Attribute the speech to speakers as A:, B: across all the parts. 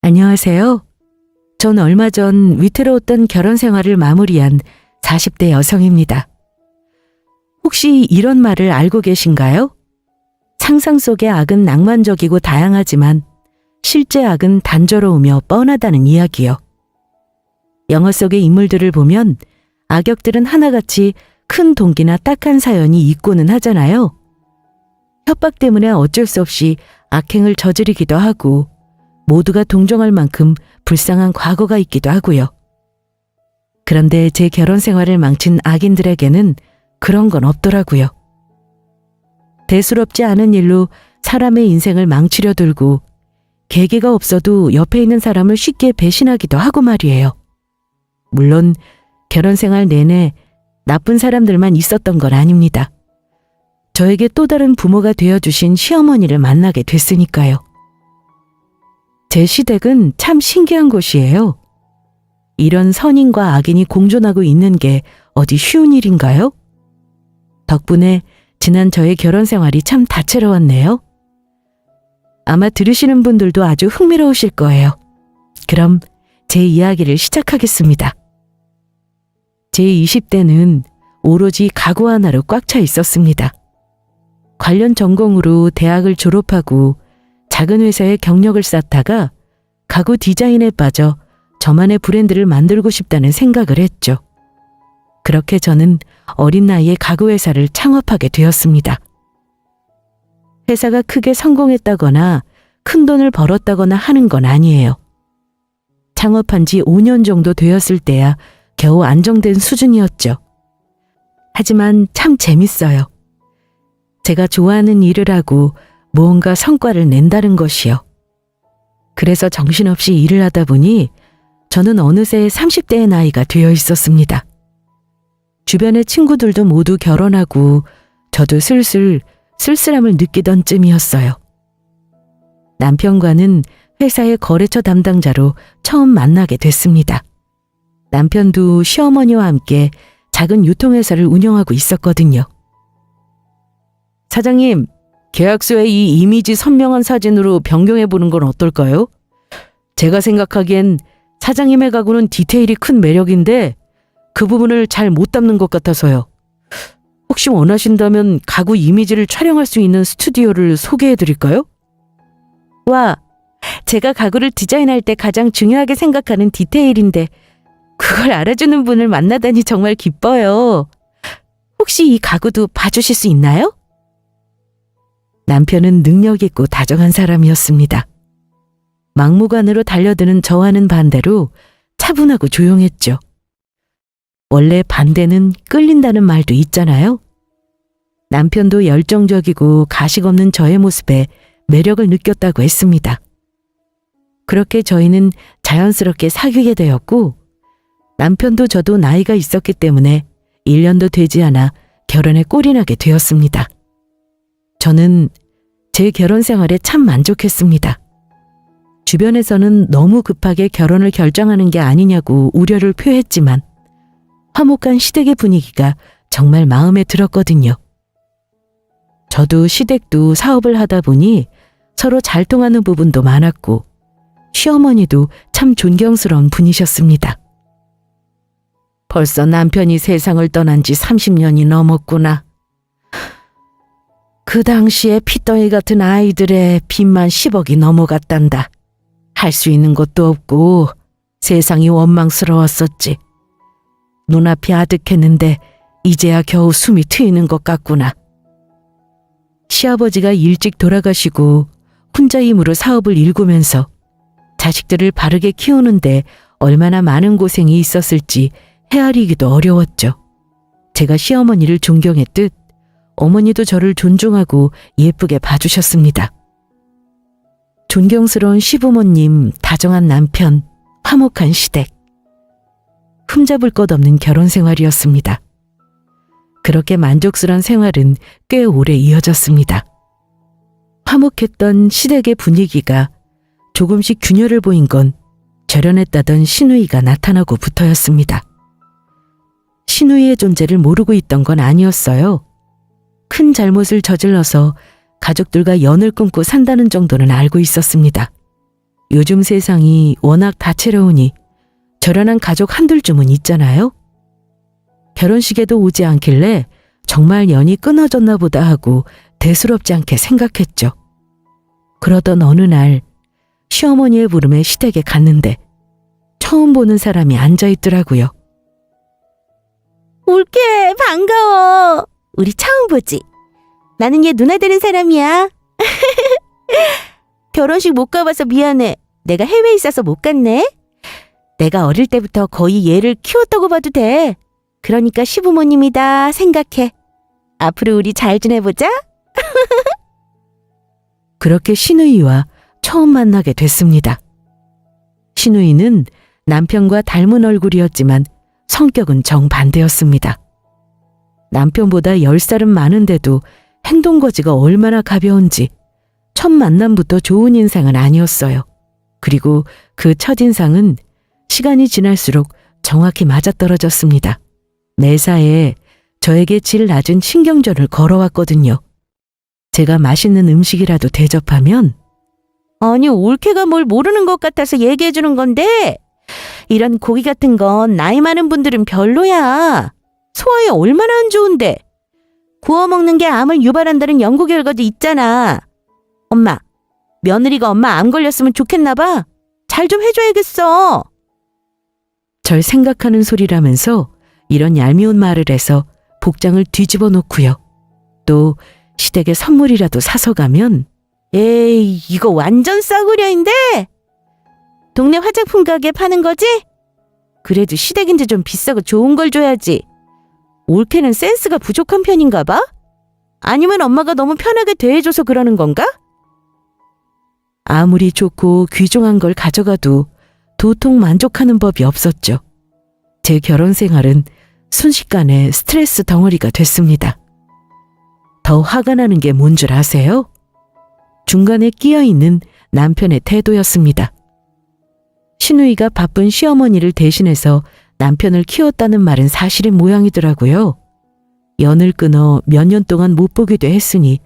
A: 안녕하세요. 전 얼마 전 위태로웠던 결혼 생활을 마무리한 40대 여성입니다. 혹시 이런 말을 알고 계신가요? 상상 속의 악은 낭만적이고 다양하지만 실제 악은 단조로우며 뻔하다는 이야기요. 영화 속의 인물들을 보면 악역들은 하나같이 큰 동기나 딱한 사연이 있고는 하잖아요. 협박 때문에 어쩔 수 없이 악행을 저지르기도 하고 모두가 동정할 만큼 불쌍한 과거가 있기도 하고요. 그런데 제 결혼 생활을 망친 악인들에게는 그런 건 없더라고요. 대수롭지 않은 일로 사람의 인생을 망치려 들고 계기가 없어도 옆에 있는 사람을 쉽게 배신하기도 하고 말이에요. 물론 결혼 생활 내내 나쁜 사람들만 있었던 건 아닙니다. 저에게 또 다른 부모가 되어주신 시어머니를 만나게 됐으니까요. 제 시댁은 참 신기한 곳이에요. 이런 선인과 악인이 공존하고 있는 게 어디 쉬운 일인가요? 덕분에 지난 저의 결혼 생활이 참 다채로웠네요. 아마 들으시는 분들도 아주 흥미로우실 거예요. 그럼 제 이야기를 시작하겠습니다. 제 20대는 오로지 가구 하나로 꽉 차 있었습니다. 관련 전공으로 대학을 졸업하고 작은 회사에 경력을 쌓다가 가구 디자인에 빠져 저만의 브랜드를 만들고 싶다는 생각을 했죠. 그렇게 저는 어린 나이에 가구 회사를 창업하게 되었습니다. 회사가 크게 성공했다거나 큰 돈을 벌었다거나 하는 건 아니에요. 창업한 지 5년 정도 되었을 때야 겨우 안정된 수준이었죠. 하지만 참 재밌어요. 제가 좋아하는 일을 하고 무언가 성과를 낸다는 것이요. 그래서 정신없이 일을 하다 보니 저는 어느새 30대의 나이가 되어 있었습니다. 주변의 친구들도 모두 결혼하고 저도 슬슬 쓸쓸함을 느끼던 쯤이었어요. 남편과는 회사의 거래처 담당자로 처음 만나게 됐습니다. 남편도 시어머니와 함께 작은 유통회사를 운영하고 있었거든요. 사장님, 계약서에 이 이미지 선명한 사진으로 변경해보는 건 어떨까요? 제가 생각하기엔 사장님의 가구는 디테일이 큰 매력인데 그 부분을 잘 못 담는 것 같아서요. 혹시 원하신다면 가구 이미지를 촬영할 수 있는 스튜디오를 소개해드릴까요? 와, 제가 가구를 디자인할 때 가장 중요하게 생각하는 디테일인데 그걸 알아주는 분을 만나다니 정말 기뻐요. 혹시 이 가구도 봐주실 수 있나요? 남편은 능력 있고 다정한 사람이었습니다. 막무가내로 달려드는 저와는 반대로 차분하고 조용했죠. 원래 반대는 끌린다는 말도 있잖아요. 남편도 열정적이고 가식 없는 저의 모습에 매력을 느꼈다고 했습니다. 그렇게 저희는 자연스럽게 사귀게 되었고 남편도 저도 나이가 있었기 때문에 1년도 되지 않아 결혼에 꼴이 나게 되었습니다. 저는 제 결혼 생활에 참 만족했습니다. 주변에서는 너무 급하게 결혼을 결정하는 게 아니냐고 우려를 표했지만 화목한 시댁의 분위기가 정말 마음에 들었거든요. 저도 시댁도 사업을 하다 보니 서로 잘 통하는 부분도 많았고 시어머니도 참 존경스러운 분이셨습니다. 벌써 남편이 세상을 떠난 지 30년이 넘었구나. 그 당시에 피덩이 같은 아이들의 빚만 10억이 넘어갔단다. 할 수 있는 것도 없고 세상이 원망스러웠었지. 눈앞이 아득했는데 이제야 겨우 숨이 트이는 것 같구나. 시아버지가 일찍 돌아가시고 혼자 힘으로 사업을 일구면서 자식들을 바르게 키우는데 얼마나 많은 고생이 있었을지 헤아리기도 어려웠죠. 제가 시어머니를 존경했듯 어머니도 저를 존중하고 예쁘게 봐주셨습니다. 존경스러운 시부모님, 다정한 남편, 화목한 시댁. 흠잡을 것 없는 결혼 생활이었습니다. 그렇게 만족스러운 생활은 꽤 오래 이어졌습니다. 화목했던 시댁의 분위기가 조금씩 균열을 보인 건 절연했다던 시누이가 나타나고 부터였습니다. 시누이의 존재를 모르고 있던 건 아니었어요. 큰 잘못을 저질러서 가족들과 연을 끊고 산다는 정도는 알고 있었습니다. 요즘 세상이 워낙 다채로우니 저런한 가족 한둘쯤은 있잖아요. 결혼식에도 오지 않길래 정말 연이 끊어졌나 보다 하고 대수롭지 않게 생각했죠. 그러던 어느 날 시어머니의 부름에 시댁에 갔는데 처음 보는 사람이 앉아있더라고요.
B: 올케, 반가워. 우리 처음 보지? 나는 얘 누나 되는 사람이야. 결혼식 못 가봐서 미안해. 내가 해외에 있어서 못 갔네. 내가 어릴 때부터 거의 얘를 키웠다고 봐도 돼. 그러니까 시부모님이다 생각해. 앞으로 우리 잘 지내보자.
A: 그렇게 신우이와 처음 만나게 됐습니다. 신우이는 남편과 닮은 얼굴이었지만 성격은 정반대였습니다. 남편보다 10살은 많은데도 행동거지가 얼마나 가벼운지 첫 만남부터 좋은 인상은 아니었어요. 그리고 그 첫인상은 시간이 지날수록 정확히 맞아떨어졌습니다. 매사에 저에게 질 낮은 신경전을 걸어왔거든요. 제가 맛있는 음식이라도 대접하면
B: 아니, 올케가 뭘 모르는 것 같아서 얘기해주는 건데 이런 고기 같은 건 나이 많은 분들은 별로야. 소화에 얼마나 안 좋은데. 구워 먹는 게 암을 유발한다는 연구 결과도 있잖아. 엄마, 며느리가 엄마 암 걸렸으면 좋겠나 봐. 잘 좀 해줘야겠어.
A: 절 생각하는 소리라면서 이런 얄미운 말을 해서 복장을 뒤집어 놓고요. 또 시댁에 선물이라도 사서 가면
B: 에이, 이거 완전 싸구려인데? 동네 화장품 가게 파는 거지? 그래도 시댁인데 좀 비싸고 좋은 걸 줘야지. 올케는 센스가 부족한 편인가 봐? 아니면 엄마가 너무 편하게 대해줘서 그러는 건가?
A: 아무리 좋고 귀중한 걸 가져가도 도통 만족하는 법이 없었죠. 제 결혼 생활은 순식간에 스트레스 덩어리가 됐습니다. 더 화가 나는 게 뭔 줄 아세요? 중간에 끼어있는 남편의 태도였습니다. 신우이가 바쁜 시어머니를 대신해서 남편을 키웠다는 말은 사실의 모양이더라고요. 연을 끊어 몇 년 동안 못 보기도 했으니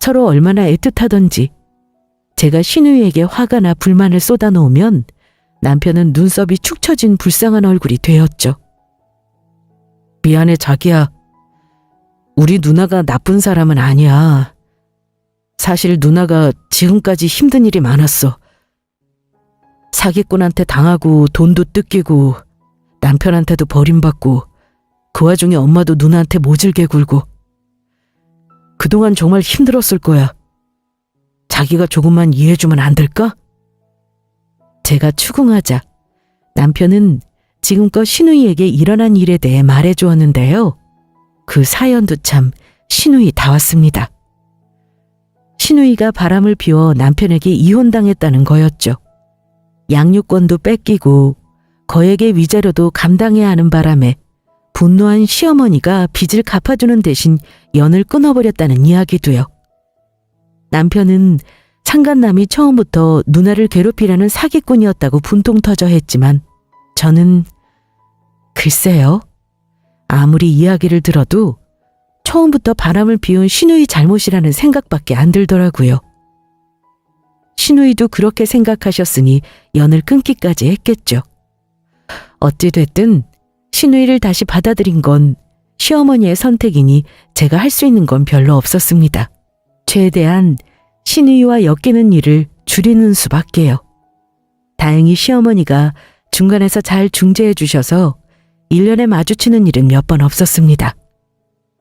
A: 서로 얼마나 애틋하던지 제가 신우이에게 화가 나 불만을 쏟아놓으면 남편은 눈썹이 축 처진 불쌍한 얼굴이 되었죠. 미안해 자기야. 우리 누나가 나쁜 사람은 아니야. 사실 누나가 지금까지 힘든 일이 많았어. 사기꾼한테 당하고 돈도 뜯기고 남편한테도 버림받고 그 와중에 엄마도 누나한테 모질게 굴고 그동안 정말 힘들었을 거야. 자기가 조금만 이해해주면 안 될까? 제가 추궁하자 남편은 지금껏 신우이에게 일어난 일에 대해 말해주었는데요. 그 사연도 참 신우이다웠습니다. 신우이가 바람을 피워 남편에게 이혼당했다는 거였죠. 양육권도 뺏기고 거액의 위자료도 감당해야 하는 바람에 분노한 시어머니가 빚을 갚아주는 대신 연을 끊어버렸다는 이야기도요. 남편은 상간남이 처음부터 누나를 괴롭히려는 사기꾼이었다고 분통 터져 했지만 저는 글쎄요. 아무리 이야기를 들어도 처음부터 바람을 피운 신우이 잘못이라는 생각밖에 안 들더라고요. 신우이도 그렇게 생각하셨으니 연을 끊기까지 했겠죠. 어찌됐든 신우이를 다시 받아들인 건 시어머니의 선택이니 제가 할 수 있는 건 별로 없었습니다. 최대한 신우이와 엮이는 일을 줄이는 수밖에요. 다행히 시어머니가 중간에서 잘 중재해 주셔서 1년에 마주치는 일은 몇 번 없었습니다.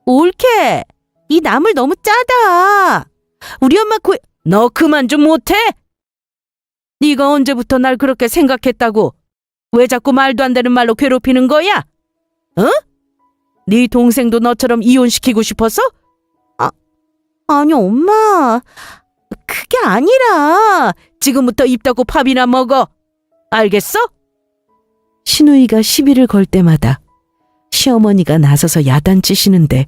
B: 올케, 이 나물 너무 짜다. 우리 엄마
A: 너 그만 좀 못해? 네가 언제부터 날 그렇게 생각했다고? 왜 자꾸 말도 안 되는 말로 괴롭히는 거야? 어? 네 동생도 너처럼 이혼시키고 싶어서?
B: 아니, 엄마. 그게 아니라.
A: 지금부터 입 닫고 밥이나 먹어. 알겠어? 신우이가 시비를 걸 때마다 시어머니가 나서서 야단치시는데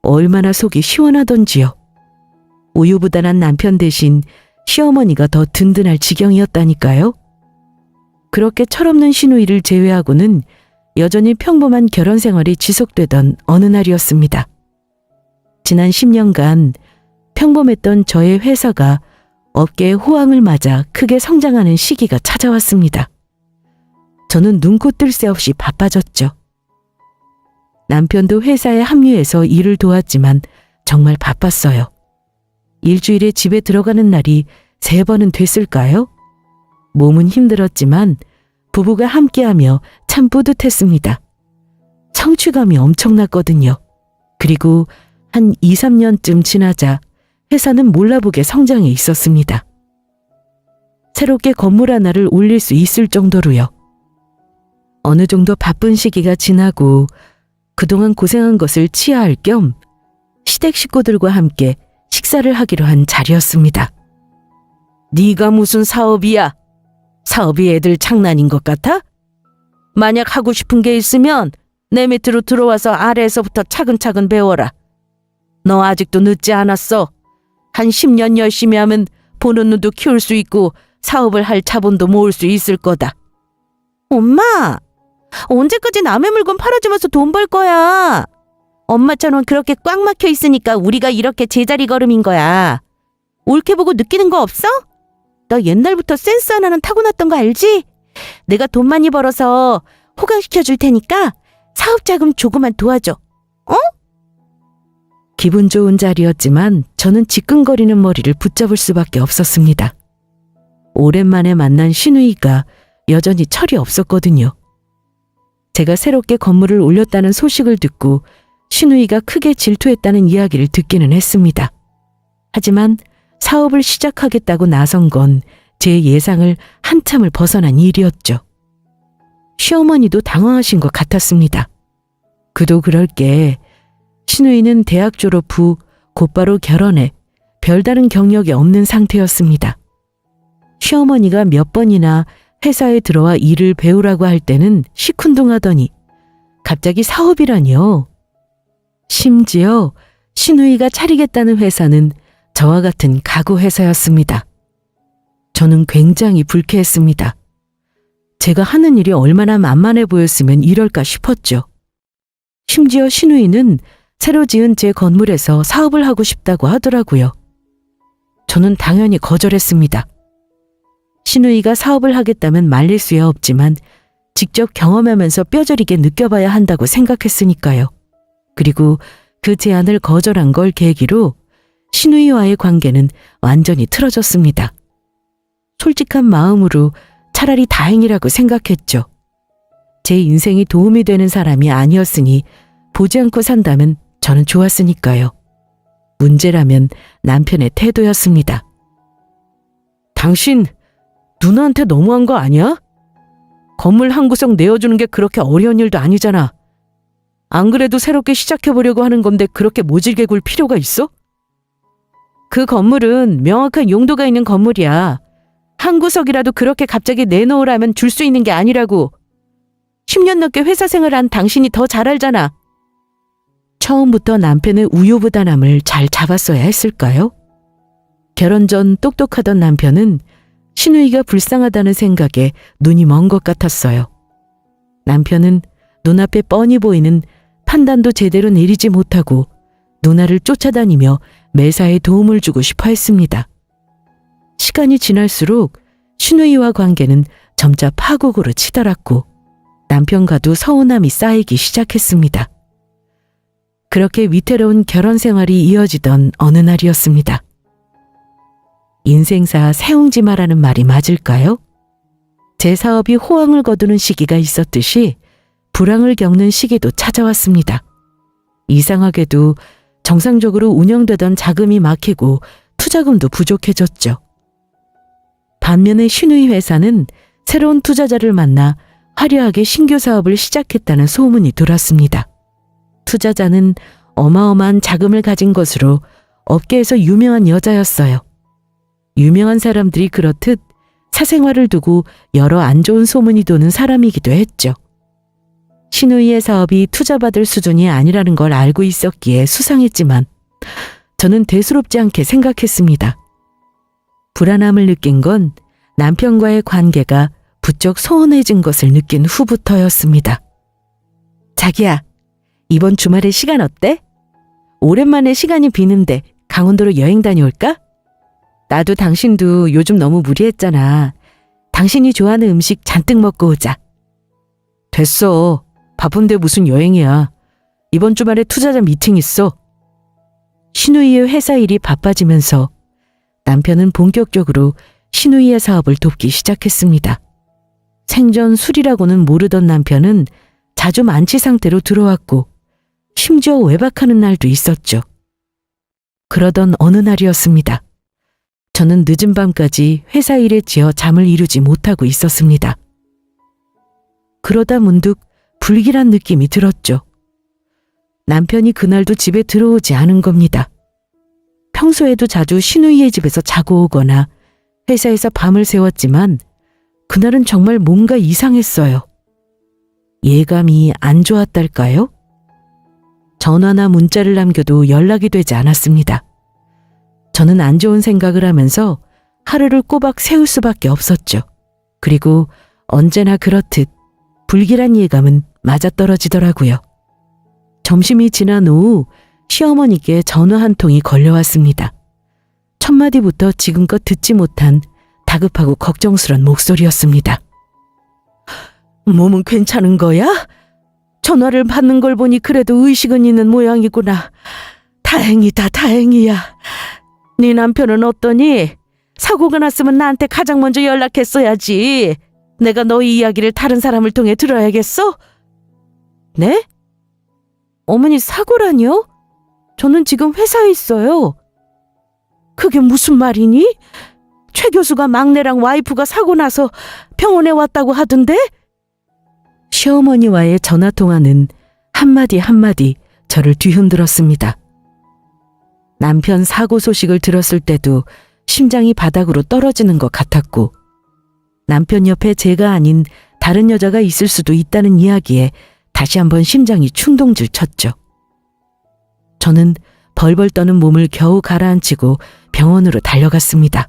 A: 얼마나 속이 시원하던지요. 우유부단한 남편 대신 시어머니가 더 든든할 지경이었다니까요. 그렇게 철없는 신우이를 제외하고는 여전히 평범한 결혼 생활이 지속되던 어느 날이었습니다. 지난 10년간 평범했던 저의 회사가 업계의 호황을 맞아 크게 성장하는 시기가 찾아왔습니다. 저는 눈코 뜰 새 없이 바빠졌죠. 남편도 회사에 합류해서 일을 도왔지만 정말 바빴어요. 일주일에 집에 들어가는 날이 3번은 됐을까요? 몸은 힘들었지만 부부가 함께하며 참 뿌듯했습니다. 성취감이 엄청났거든요. 그리고 한 2, 3년쯤 지나자 회사는 몰라보게 성장해 있었습니다. 새롭게 건물 하나를 올릴 수 있을 정도로요. 어느 정도 바쁜 시기가 지나고 그동안 고생한 것을 치하할 겸 시댁 식구들과 함께 식사를 하기로 한 자리였습니다. 네가 무슨 사업이야? 사업이 애들 장난인 것 같아? 만약 하고 싶은 게 있으면 내 밑으로 들어와서 아래에서부터 차근차근 배워라. 너 아직도 늦지 않았어. 한 10년 열심히 하면 보는 눈도 키울 수 있고 사업을 할 자본도 모을 수 있을 거다.
B: 엄마, 언제까지 남의 물건 팔아주면서 돈 벌 거야? 엄마처럼 그렇게 꽉 막혀 있으니까 우리가 이렇게 제자리 걸음인 거야. 옳게 보고 느끼는 거 없어? 너 옛날부터 센스 하나는 타고났던 거 알지? 내가 돈 많이 벌어서 호강시켜 줄 테니까 사업 자금 조금만 도와줘.
A: 기분 좋은 자리였지만 저는 지끈거리는 머리를 붙잡을 수밖에 없었습니다. 오랜만에 만난 시누이가 여전히 철이 없었거든요. 제가 새롭게 건물을 올렸다는 소식을 듣고 시누이가 크게 질투했다는 이야기를 듣기는 했습니다. 하지만 사업을 시작하겠다고 나선 건 제 예상을 한참을 벗어난 일이었죠. 시어머니도 당황하신 것 같았습니다. 그도 그럴 게 시누이는 대학 졸업 후 곧바로 결혼해 별다른 경력이 없는 상태였습니다. 시어머니가 몇 번이나 회사에 들어와 일을 배우라고 할 때는 시큰둥하더니 갑자기 사업이라니요. 심지어 시누이가 차리겠다는 회사는 저와 같은 가구 회사였습니다. 저는 굉장히 불쾌했습니다. 제가 하는 일이 얼마나 만만해 보였으면 이럴까 싶었죠. 심지어 시누이는 새로 지은 제 건물에서 사업을 하고 싶다고 하더라고요. 저는 당연히 거절했습니다. 시누이가 사업을 하겠다면 말릴 수야 없지만 직접 경험하면서 뼈저리게 느껴봐야 한다고 생각했으니까요. 그리고 그 제안을 거절한 걸 계기로 시누이와의 관계는 완전히 틀어졌습니다. 솔직한 마음으로 차라리 다행이라고 생각했죠. 제 인생이 도움이 되는 사람이 아니었으니 보지 않고 산다면 저는 좋았으니까요. 문제라면 남편의 태도였습니다. 당신 누나한테 너무한 거 아니야? 건물 한 구석 내어주는 게 그렇게 어려운 일도 아니잖아. 안 그래도 새롭게 시작해보려고 하는 건데 그렇게 모질게 굴 필요가 있어? 그 건물은 명확한 용도가 있는 건물이야. 한 구석이라도 그렇게 갑자기 내놓으라면 줄 수 있는 게 아니라고. 10년 넘게 회사 생활한 당신이 더 잘 알잖아. 처음부터 남편의 우유부단함을 잘 잡았어야 했을까요? 결혼 전 똑똑하던 남편은 시누이가 불쌍하다는 생각에 눈이 먼 것 같았어요. 남편은 눈앞에 뻔히 보이는 판단도 제대로 내리지 못하고 누나를 쫓아다니며 매사에 도움을 주고 싶어 했습니다. 시간이 지날수록 시누이와 관계는 점차 파국으로 치달았고 남편과도 서운함이 쌓이기 시작했습니다. 그렇게 위태로운 결혼 생활이 이어지던 어느 날이었습니다. 인생사 세웅지마라는 말이 맞을까요? 제 사업이 호황을 거두는 시기가 있었듯이 불황을 겪는 시기도 찾아왔습니다. 이상하게도 정상적으로 운영되던 자금이 막히고 투자금도 부족해졌죠. 반면에 시누이 회사는 새로운 투자자를 만나 화려하게 신규 사업을 시작했다는 소문이 돌았습니다. 투자자는 어마어마한 자금을 가진 것으로 업계에서 유명한 여자였어요. 유명한 사람들이 그렇듯 사생활을 두고 여러 안 좋은 소문이 도는 사람이기도 했죠. 시누이의 사업이 투자받을 수준이 아니라는 걸 알고 있었기에 수상했지만 저는 대수롭지 않게 생각했습니다. 불안함을 느낀 건 남편과의 관계가 부쩍 소원해진 것을 느낀 후부터였습니다. 자기야, 이번 주말에 시간 어때? 오랜만에 시간이 비는데 강원도로 여행 다녀올까? 나도 당신도 요즘 너무 무리했잖아. 당신이 좋아하는 음식 잔뜩 먹고 오자. 됐어. 바쁜데 무슨 여행이야. 이번 주말에 투자자 미팅 있어. 신우이의 회사 일이 바빠지면서 남편은 본격적으로 신우이의 사업을 돕기 시작했습니다. 생전 술이라고는 모르던 남편은 자주 만취 상태로 들어왔고 심지어 외박하는 날도 있었죠. 그러던 어느 날이었습니다. 저는 늦은 밤까지 회사 일에 지어 잠을 이루지 못하고 있었습니다. 그러다 문득 불길한 느낌이 들었죠. 남편이 그날도 집에 들어오지 않은 겁니다. 평소에도 자주 신우이의 집에서 자고 오거나 회사에서 밤을 새웠지만 그날은 정말 뭔가 이상했어요. 예감이 안 좋았달까요? 전화나 문자를 남겨도 연락이 되지 않았습니다. 저는 안 좋은 생각을 하면서 하루를 꼬박 세울 수밖에 없었죠. 그리고 언제나 그렇듯 불길한 예감은 맞아떨어지더라고요. 점심이 지난 오후 시어머니께 전화 한 통이 걸려왔습니다. 첫 마디부터 지금껏 듣지 못한 다급하고 걱정스런 목소리였습니다. 몸은 괜찮은 거야? 전화를 받는 걸 보니 그래도 의식은 있는 모양이구나. 다행이다, 다행이야. 네 남편은 어떠니? 사고가 났으면 나한테 가장 먼저 연락했어야지. 내가 너희 이야기를 다른 사람을 통해 들어야겠어? 네? 어머니 사고라니요? 저는 지금 회사에 있어요. 그게 무슨 말이니? 최 교수가 막내랑 와이프가 사고 나서 병원에 왔다고 하던데? 시어머니와의 전화통화는 한마디 한마디 저를 뒤흔들었습니다. 남편 사고 소식을 들었을 때도 심장이 바닥으로 떨어지는 것 같았고 남편 옆에 제가 아닌 다른 여자가 있을 수도 있다는 이야기에 다시 한번 심장이 충동질 쳤죠. 저는 벌벌 떠는 몸을 겨우 가라앉히고 병원으로 달려갔습니다.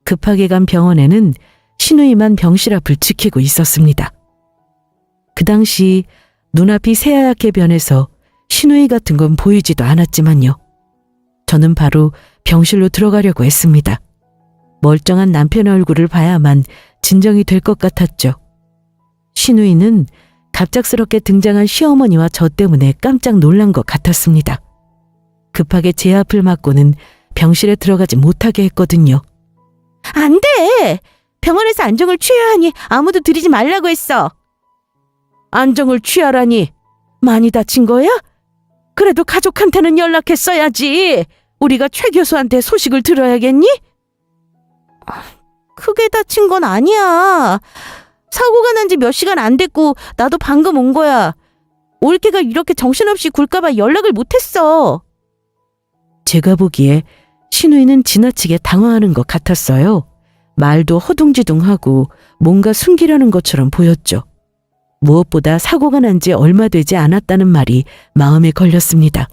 A: 급하게 간 병원에는 신우이만 병실 앞을 지키고 있었습니다. 그 당시 눈앞이 새하얗게 변해서 신우이 같은 건 보이지도 않았지만요. 저는 바로 병실로 들어가려고 했습니다. 멀쩡한 남편의 얼굴을 봐야만 진정이 될 것 같았죠. 신우이는 갑작스럽게 등장한 시어머니와 저 때문에 깜짝 놀란 것 같았습니다. 급하게 제 앞을 막고는 병실에 들어가지 못하게 했거든요.
B: 안 돼! 병원에서 안정을 취해야 하니 아무도 들이지 말라고 했어.
A: 안정을 취하라니 많이 다친 거야? 그래도 가족한테는 연락했어야지. 우리가 최 교수한테 소식을 들어야겠니?
B: 크게 다친 건 아니야. 사고가 난 지 몇 시간 안 됐고 나도 방금 온 거야. 올케가 이렇게 정신없이 굴까봐 연락을 못했어.
A: 제가 보기에 신우이는 지나치게 당황하는 것 같았어요. 말도 허둥지둥하고 뭔가 숨기려는 것처럼 보였죠. 무엇보다 사고가 난 지 얼마 되지 않았다는 말이 마음에 걸렸습니다.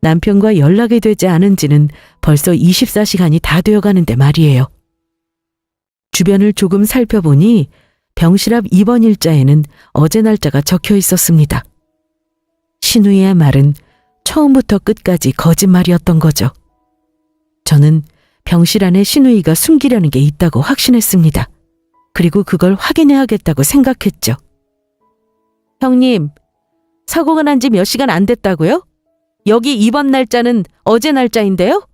A: 남편과 연락이 되지 않은 지는 벌써 24시간이 다 되어가는데 말이에요. 주변을 조금 살펴보니 병실 앞 입원 일자에는 어제 날짜가 적혀 있었습니다. 신우이의 말은 처음부터 끝까지 거짓말이었던 거죠. 저는 병실 안에 신우이가 숨기려는 게 있다고 확신했습니다. 그리고 그걸 확인해야겠다고 생각했죠. 형님, 사고가 난 지 몇 시간 안 됐다고요? 여기 입원 날짜는 어제 날짜인데요?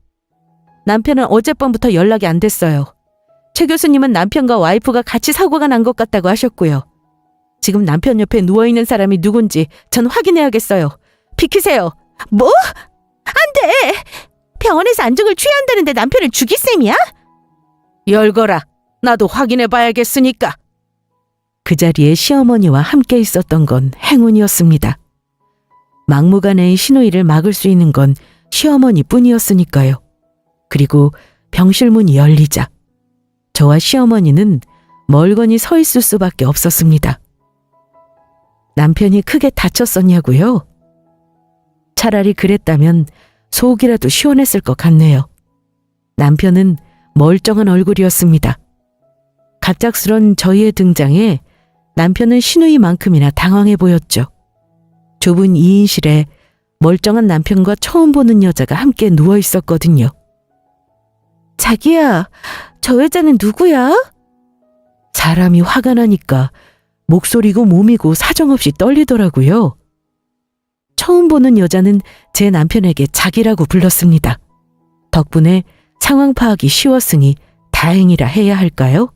A: 남편은 어젯밤부터 연락이 안 됐어요. 최 교수님은 남편과 와이프가 같이 사고가 난 것 같다고 하셨고요. 지금 남편 옆에 누워있는 사람이 누군지 전 확인해야겠어요. 비키세요.
B: 뭐? 안 돼! 병원에서 안정을 취해야 한다는데 남편을 죽일 셈이야?
A: 열거라. 나도 확인해봐야겠으니까. 그 자리에 시어머니와 함께 있었던 건 행운이었습니다. 막무가내의 신우이를 막을 수 있는 건 시어머니뿐이었으니까요. 그리고 병실 문이 열리자 저와 시어머니는 멀거니 서 있을 수밖에 없었습니다. 남편이 크게 다쳤었냐고요? 차라리 그랬다면 속이라도 시원했을 것 같네요. 남편은 멀쩡한 얼굴이었습니다. 갑작스런 저희의 등장에 남편은 신우이만큼이나 당황해 보였죠. 좁은 2인실에 멀쩡한 남편과 처음 보는 여자가 함께 누워 있었거든요.
B: 자기야, 저 여자는 누구야?
A: 사람이 화가 나니까 목소리고 몸이고 사정없이 떨리더라고요. 처음 보는 여자는 제 남편에게 자기라고 불렀습니다. 덕분에 상황 파악이 쉬웠으니 다행이라 해야 할까요?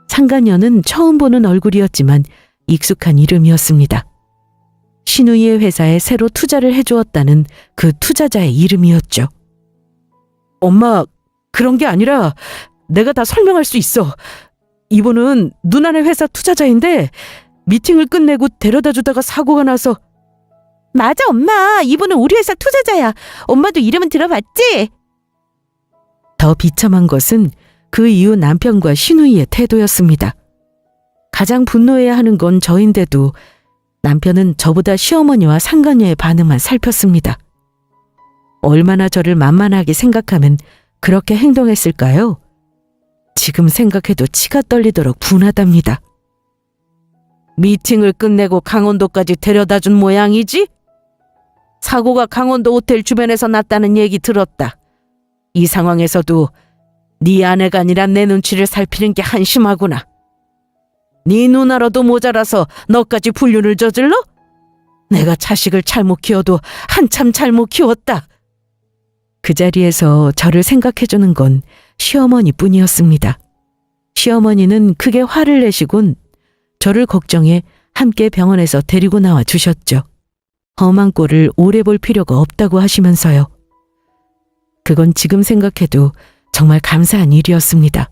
A: 상간녀는 처음 보는 얼굴이었지만 익숙한 이름이었습니다. 신우이의 회사에 새로 투자를 해주었다는 그 투자자의 이름이었죠. 엄마, 그런 게 아니라 내가 다 설명할 수 있어. 이분은 누나네 회사 투자자인데 미팅을 끝내고 데려다 주다가 사고가 나서.
B: 맞아, 엄마. 이분은 우리 회사 투자자야. 엄마도 이름은 들어봤지?
A: 더 비참한 것은 그 이후 남편과 신우이의 태도였습니다. 가장 분노해야 하는 건 저인데도 남편은 저보다 시어머니와 상간녀의 반응만 살폈습니다. 얼마나 저를 만만하게 생각하면 그렇게 행동했을까요? 지금 생각해도 치가 떨리도록 분하답니다. 미팅을 끝내고 강원도까지 데려다 준 모양이지? 사고가 강원도 호텔 주변에서 났다는 얘기 들었다. 이 상황에서도 네 아내가 아니라 내 눈치를 살피는 게 한심하구나. 네 누나라도 모자라서 너까지 불륜을 저질러? 내가 자식을 잘못 키워도 한참 잘못 키웠다. 그 자리에서 저를 생각해주는 건 시어머니뿐이었습니다. 시어머니는 크게 화를 내시곤 저를 걱정해 함께 병원에서 데리고 나와 주셨죠. 험한 꼴을 오래 볼 필요가 없다고 하시면서요. 그건 지금 생각해도 정말 감사한 일이었습니다.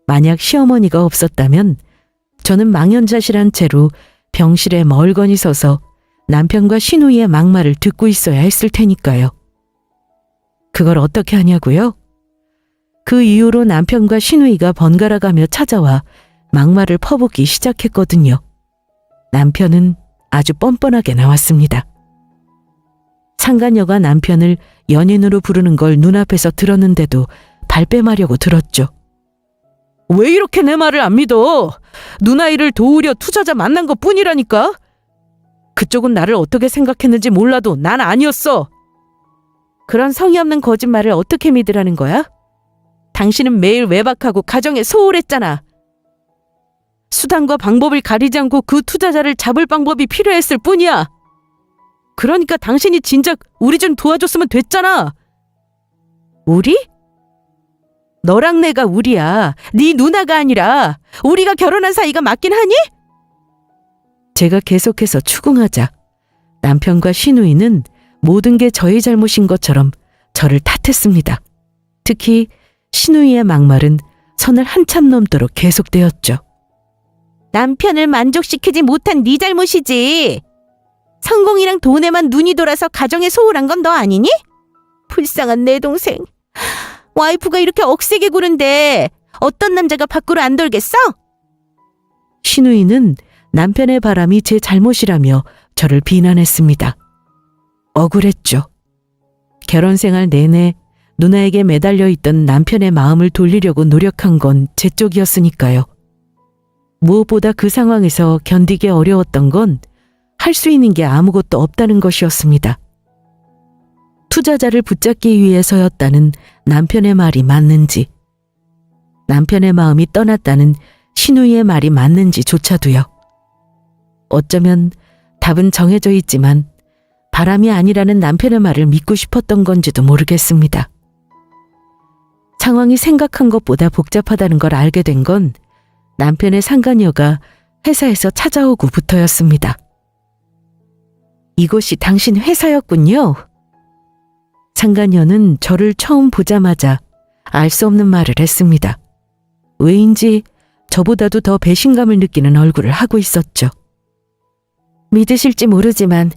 A: 만약 시어머니가 없었다면 저는 망연자실한 채로 병실에 멀거니 서서 남편과 신우이의 막말을 듣고 있어야 했을 테니까요. 그걸 어떻게 하냐고요? 그 이후로 남편과 신우이가 번갈아가며 찾아와 막말을 퍼붓기 시작했거든요. 남편은 아주 뻔뻔하게 나왔습니다. 상간녀가 남편을 연인으로 부르는 걸 눈앞에서 들었는데도 발뺌하려고 들었죠. 왜 이렇게 내 말을 안 믿어? 누나이를 도우려 투자자 만난 것 뿐이라니까? 그쪽은 나를 어떻게 생각했는지 몰라도 난 아니었어. 그런 성의 없는 거짓말을 어떻게 믿으라는 거야? 당신은 매일 외박하고 가정에 소홀했잖아. 수단과 방법을 가리지 않고 그 투자자를 잡을 방법이 필요했을 뿐이야. 그러니까 당신이 진작 우리 좀 도와줬으면 됐잖아. 우리? 너랑 내가 우리야. 네 누나가 아니라 우리가 결혼한 사이가 맞긴 하니? 제가 계속해서 추궁하자 남편과 신우이는 모든 게 저의 잘못인 것처럼 저를 탓했습니다. 특히 신우이의 막말은 선을 한참 넘도록 계속되었죠.
B: 남편을 만족시키지 못한 네 잘못이지. 성공이랑 돈에만 눈이 돌아서 가정에 소홀한 건 너 아니니? 불쌍한 내 동생. 와이프가 이렇게 억세게 구는데 어떤 남자가 밖으로 안 돌겠어?
A: 신우이는 남편의 바람이 제 잘못이라며 저를 비난했습니다. 억울했죠. 결혼 생활 내내 누나에게 매달려 있던 남편의 마음을 돌리려고 노력한 건 제 쪽이었으니까요. 무엇보다 그 상황에서 견디기 어려웠던 건 할 수 있는 게 아무것도 없다는 것이었습니다. 투자자를 붙잡기 위해서였다는 남편의 말이 맞는지, 남편의 마음이 떠났다는 신우이의 말이 맞는지조차도요. 어쩌면 답은 정해져 있지만 바람이 아니라는 남편의 말을 믿고 싶었던 건지도 모르겠습니다. 상황이 생각한 것보다 복잡하다는 걸 알게 된 건 남편의 상간녀가 회사에서 찾아오고부터였습니다. 이곳이 당신 회사였군요. 상간녀는 저를 처음 보자마자 알 수 없는 말을 했습니다. 왜인지 저보다도 더 배신감을 느끼는 얼굴을 하고 있었죠. 믿으실지 모르지만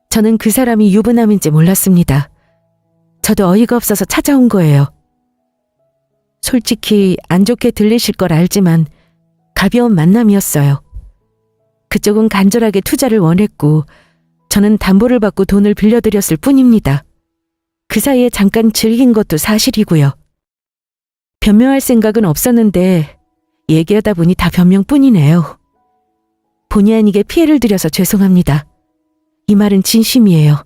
A: 저는 그 사람이 유부남인지 몰랐습니다. 저도 어이가 없어서 찾아온 거예요. 솔직히 안 좋게 들리실 걸 알지만 가벼운 만남이었어요. 그쪽은 간절하게 투자를 원했고 저는 담보를 받고 돈을 빌려드렸을 뿐입니다. 그 사이에 잠깐 즐긴 것도 사실이고요. 변명할 생각은 없었는데 얘기하다 보니 다 변명뿐이네요. 본의 아니게 피해를 드려서 죄송합니다. 이 말은 진심이에요.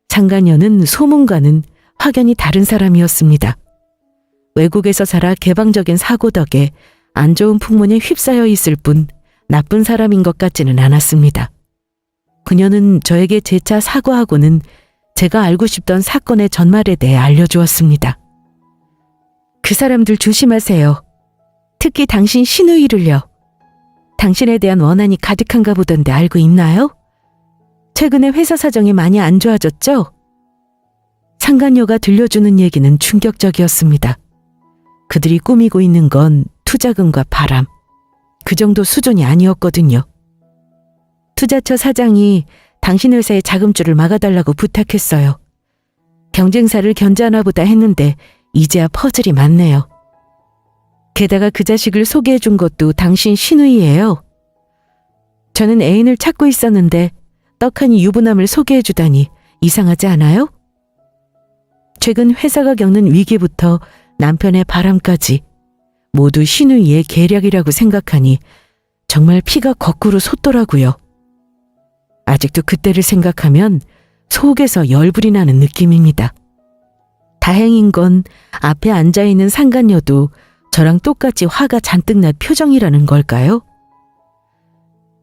A: 상간녀는 소문과는 확연히 다른 사람이었습니다. 외국에서 살아 개방적인 사고 덕에 안 좋은 풍문에 휩싸여 있을 뿐 나쁜 사람인 것 같지는 않았습니다. 그녀는 저에게 재차 사과하고는 제가 알고 싶던 사건의 전말에 대해 알려주었습니다. 그 사람들 조심하세요. 특히 당신 시누이를요. 당신에 대한 원한이 가득한가 보던데 알고 있나요? 최근에 회사 사정이 많이 안 좋아졌죠? 상간녀가 들려주는 얘기는 충격적이었습니다. 그들이 꾸미고 있는 건 투자금과 바람. 그 정도 수준이 아니었거든요. 투자처 사장이 당신 회사의 자금줄을 막아달라고 부탁했어요. 경쟁사를 견제하나 보다 했는데 이제야 퍼즐이 맞네요. 게다가 그 자식을 소개해 준 것도 당신 시누이예요. 저는 애인을 찾고 있었는데 떡하니 유부남을 소개해 주다니 이상하지 않아요? 최근 회사가 겪는 위기부터 남편의 바람까지 모두 시누이의 계략이라고 생각하니 정말 피가 거꾸로 솟더라고요. 아직도 그때를 생각하면 속에서 열불이 나는 느낌입니다. 다행인 건 앞에 앉아있는 상간녀도 저랑 똑같이 화가 잔뜩 난 표정이라는 걸까요?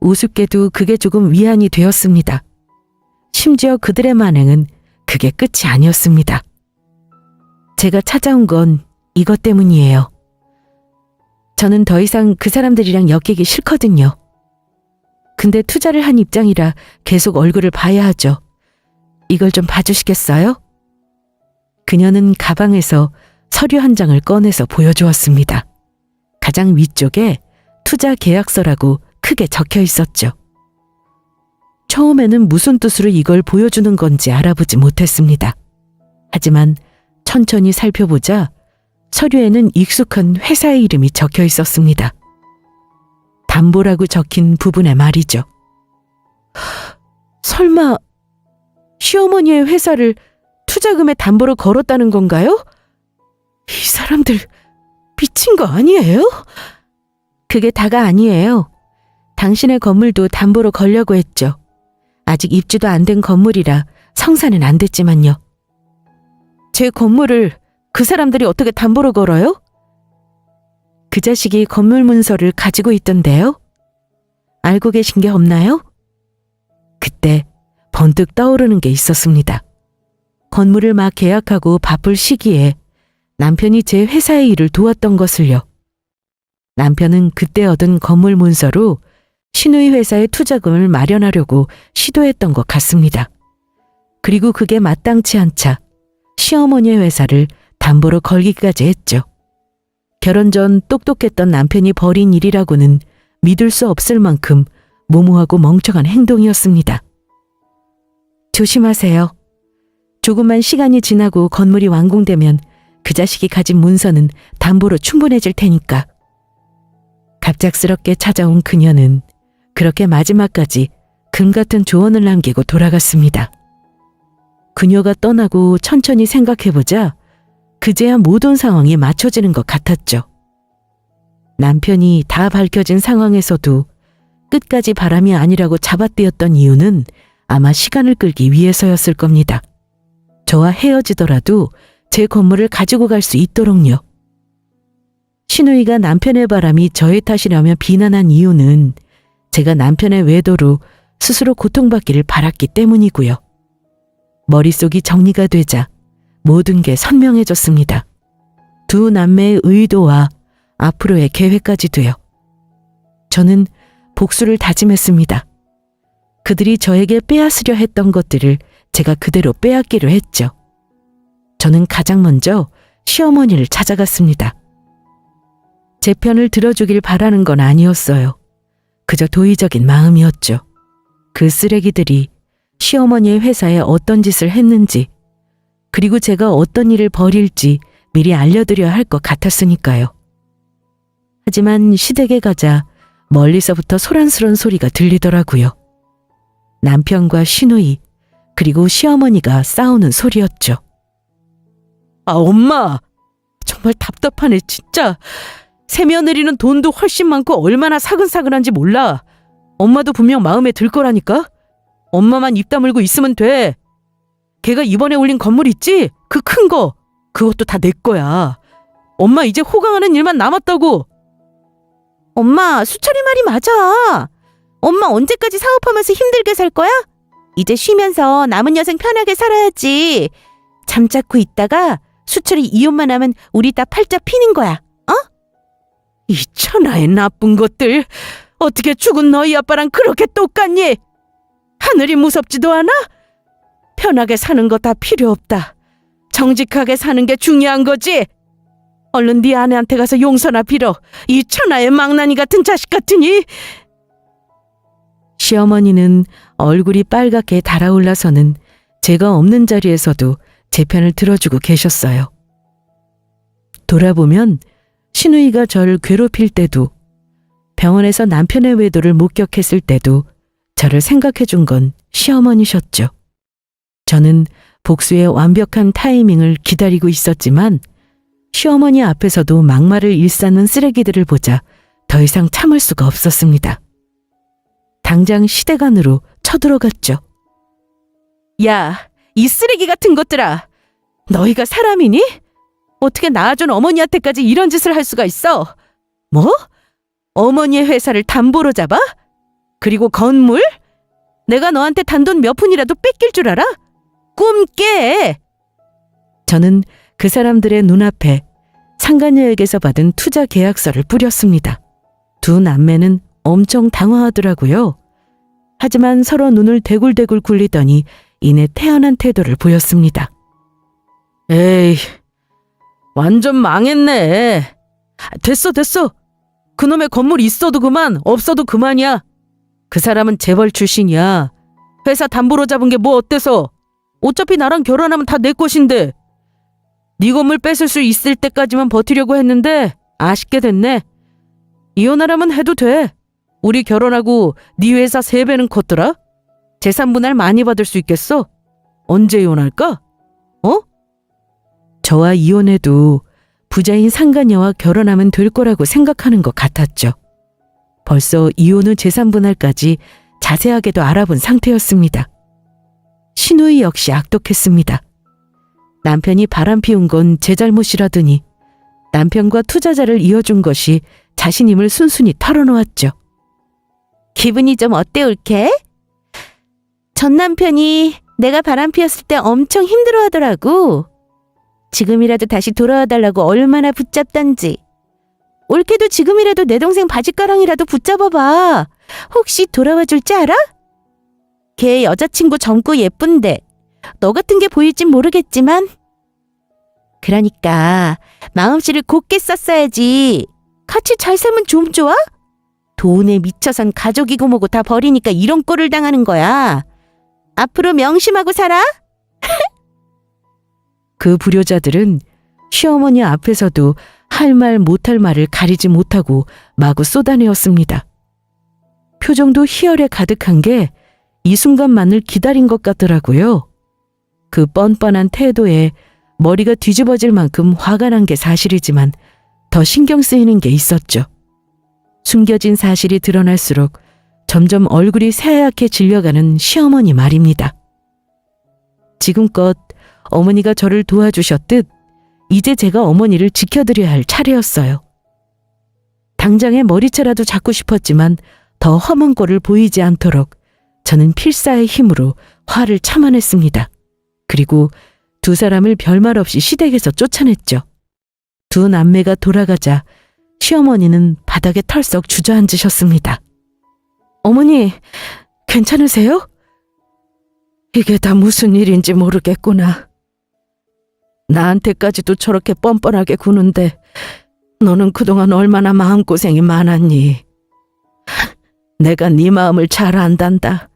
A: 우습게도 그게 조금 위안이 되었습니다. 심지어 그들의 만행은 그게 끝이 아니었습니다. 제가 찾아온 건 이것 때문이에요. 저는 더 이상 그 사람들이랑 엮이기 싫거든요. 근데 투자를 한 입장이라 계속 얼굴을 봐야 하죠. 이걸 좀 봐주시겠어요? 그녀는 가방에서 서류 한 장을 꺼내서 보여주었습니다. 가장 위쪽에 투자 계약서라고 크게 적혀 있었죠. 처음에는 무슨 뜻으로 이걸 보여주는 건지 알아보지 못했습니다. 하지만 천천히 살펴보자 서류에는 익숙한 회사의 이름이 적혀 있었습니다. 담보라고 적힌 부분에 말이죠. 설마 시어머니의 회사를 투자금의 담보로 걸었다는 건가요? 이 사람들 미친 거 아니에요? 그게 다가 아니에요. 당신의 건물도 담보로 걸려고 했죠. 아직 입주도 안 된 건물이라 성사는 안 됐지만요. 제 건물을 그 사람들이 어떻게 담보로 걸어요? 그 자식이 건물 문서를 가지고 있던데요. 알고 계신 게 없나요? 그때 번뜩 떠오르는 게 있었습니다. 건물을 막 계약하고 바쁠 시기에 남편이 제 회사의 일을 도왔던 것을요. 남편은 그때 얻은 건물 문서로 시누이 회사의 투자금을 마련하려고 시도했던 것 같습니다. 그리고 그게 마땅치 않자 시어머니의 회사를 담보로 걸기까지 했죠. 결혼 전 똑똑했던 남편이 벌인 일이라고는 믿을 수 없을 만큼 무모하고 멍청한 행동이었습니다. 조심하세요. 조금만 시간이 지나고 건물이 완공되면 그 자식이 가진 문서는 담보로 충분해질 테니까. 갑작스럽게 찾아온 그녀는 그렇게 마지막까지 금 같은 조언을 남기고 돌아갔습니다. 그녀가 떠나고 천천히 생각해보자 그제야 모든 상황이 맞춰지는 것 같았죠. 남편이 다 밝혀진 상황에서도 끝까지 바람이 아니라고 잡아떼었던 이유는 아마 시간을 끌기 위해서였을 겁니다. 저와 헤어지더라도 제 건물을 가지고 갈 수 있도록요. 시누이가 남편의 바람이 저의 탓이라며 비난한 이유는 제가 남편의 외도로 스스로 고통받기를 바랐기 때문이고요. 머릿속이 정리가 되자 모든 게 선명해졌습니다. 두 남매의 의도와 앞으로의 계획까지도요. 저는 복수를 다짐했습니다. 그들이 저에게 빼앗으려 했던 것들을 제가 그대로 빼앗기로 했죠. 저는 가장 먼저 시어머니를 찾아갔습니다. 제 편을 들어주길 바라는 건 아니었어요. 그저 도의적인 마음이었죠. 그 쓰레기들이 시어머니의 회사에 어떤 짓을 했는지, 그리고 제가 어떤 일을 벌일지 미리 알려드려야 할 것 같았으니까요. 하지만 시댁에 가자 멀리서부터 소란스런 소리가 들리더라고요. 남편과 시누이, 그리고 시어머니가 싸우는 소리였죠. 아, 엄마! 정말 답답하네, 진짜. 새며느리는 돈도 훨씬 많고 얼마나 사근사근한지 몰라. 엄마도 분명 마음에 들 거라니까. 엄마만 입 다물고 있으면 돼. 걔가 이번에 올린 건물 있지? 그 큰 거, 그것도 다 내 거야. 엄마 이제 호강하는 일만 남았다고.
B: 엄마, 수철이 말이 맞아. 엄마 언제까지 사업하면서 힘들게 살 거야? 이제 쉬면서 남은 여생 편하게 살아야지. 잠자코 있다가 수철이 이혼만 하면 우리 다 팔자 피는 거야.
A: 이 천하의 나쁜 것들. 어떻게 죽은 너희 아빠랑 그렇게 똑같니? 하늘이 무섭지도 않아? 편하게 사는 거 다 필요 없다. 정직하게 사는 게 중요한 거지. 얼른 네 아내한테 가서 용서나 빌어. 이 천하의 망나니 같은 자식 같으니. 시어머니는 얼굴이 빨갛게 달아올라서는 제가 없는 자리에서도 제 편을 들어주고 계셨어요. 돌아보면 신우이가 저를 괴롭힐 때도, 병원에서 남편의 외도를 목격했을 때도 저를 생각해 준 건 시어머니셨죠. 저는 복수의 완벽한 타이밍을 기다리고 있었지만 시어머니 앞에서도 막말을 일삼는 쓰레기들을 보자 더 이상 참을 수가 없었습니다. 당장 시대관으로 쳐들어갔죠. 야, 이 쓰레기 같은 것들아! 너희가 사람이니? 어떻게 낳아준 어머니한테까지 이런 짓을 할 수가 있어? 뭐? 어머니의 회사를 담보로 잡아? 그리고 건물? 내가 너한테 단돈 몇 푼이라도 뺏길 줄 알아? 꿈 깨! 저는 그 사람들의 눈앞에 상간녀에게서 받은 투자 계약서를 뿌렸습니다. 두 남매는 엄청 당황하더라고요. 하지만 서로 눈을 대굴대굴 굴리더니 이내 태연한 태도를 보였습니다. 에이, 완전 망했네. 됐어. 그놈의 건물 있어도 그만, 없어도 그만이야. 그 사람은 재벌 출신이야. 회사 담보로 잡은 게 뭐 어때서? 어차피 나랑 결혼하면 다 내 것인데. 네 건물 뺏을 수 있을 때까지만 버티려고 했는데 아쉽게 됐네. 이혼하라면 해도 돼. 우리 결혼하고 네 회사 3배는 컸더라. 재산 분할 많이 받을 수 있겠어? 언제 이혼할까? 저와 이혼해도 부자인 상간녀와 결혼하면 될 거라고 생각하는 것 같았죠. 벌써 이혼 후 재산 분할까지 자세하게도 알아본 상태였습니다. 신우이 역시 악독했습니다. 남편이 바람 피운 건 제 잘못이라더니 남편과 투자자를 이어준 것이 자신임을 순순히 털어놓았죠.
B: 기분이 좀 어때, 올케? 전 남편이 내가 바람 피웠을 때 엄청 힘들어하더라고. 지금이라도 다시 돌아와달라고 얼마나 붙잡던지. 올케도 지금이라도 내 동생 바지가랑이라도 붙잡아봐. 혹시 돌아와 줄지 알아? 걔 여자친구 젊고 예쁜데 너 같은 게 보일진 모르겠지만, 그러니까 마음씨를 곱게 썼어야지. 같이 잘 살면 좀 좋아? 돈에 미쳐선 가족이고 뭐고 다 버리니까 이런 꼴을 당하는 거야. 앞으로 명심하고 살아.
A: 그 불효자들은 시어머니 앞에서도 할 말 못할 말을 가리지 못하고 마구 쏟아내었습니다. 표정도 희열에 가득한 게 이 순간만을 기다린 것 같더라고요. 그 뻔뻔한 태도에 머리가 뒤집어질 만큼 화가 난 게 사실이지만 더 신경 쓰이는 게 있었죠. 숨겨진 사실이 드러날수록 점점 얼굴이 새하얗게 질려가는 시어머니 말입니다. 지금껏 어머니가 저를 도와주셨듯 이제 제가 어머니를 지켜드려야 할 차례였어요. 당장에 머리채라도 잡고 싶었지만 더 험한 꼴을 보이지 않도록 저는 필사의 힘으로 화를 참아냈습니다. 그리고 두 사람을 별말 없이 시댁에서 쫓아냈죠. 두 남매가 돌아가자 시어머니는 바닥에 털썩 주저앉으셨습니다. 어머니, 괜찮으세요? 이게 다 무슨 일인지 모르겠구나. 나한테까지도 저렇게 뻔뻔하게 구는데 너는 그동안 얼마나 마음고생이 많았니? 내가 네 마음을 잘 안단다.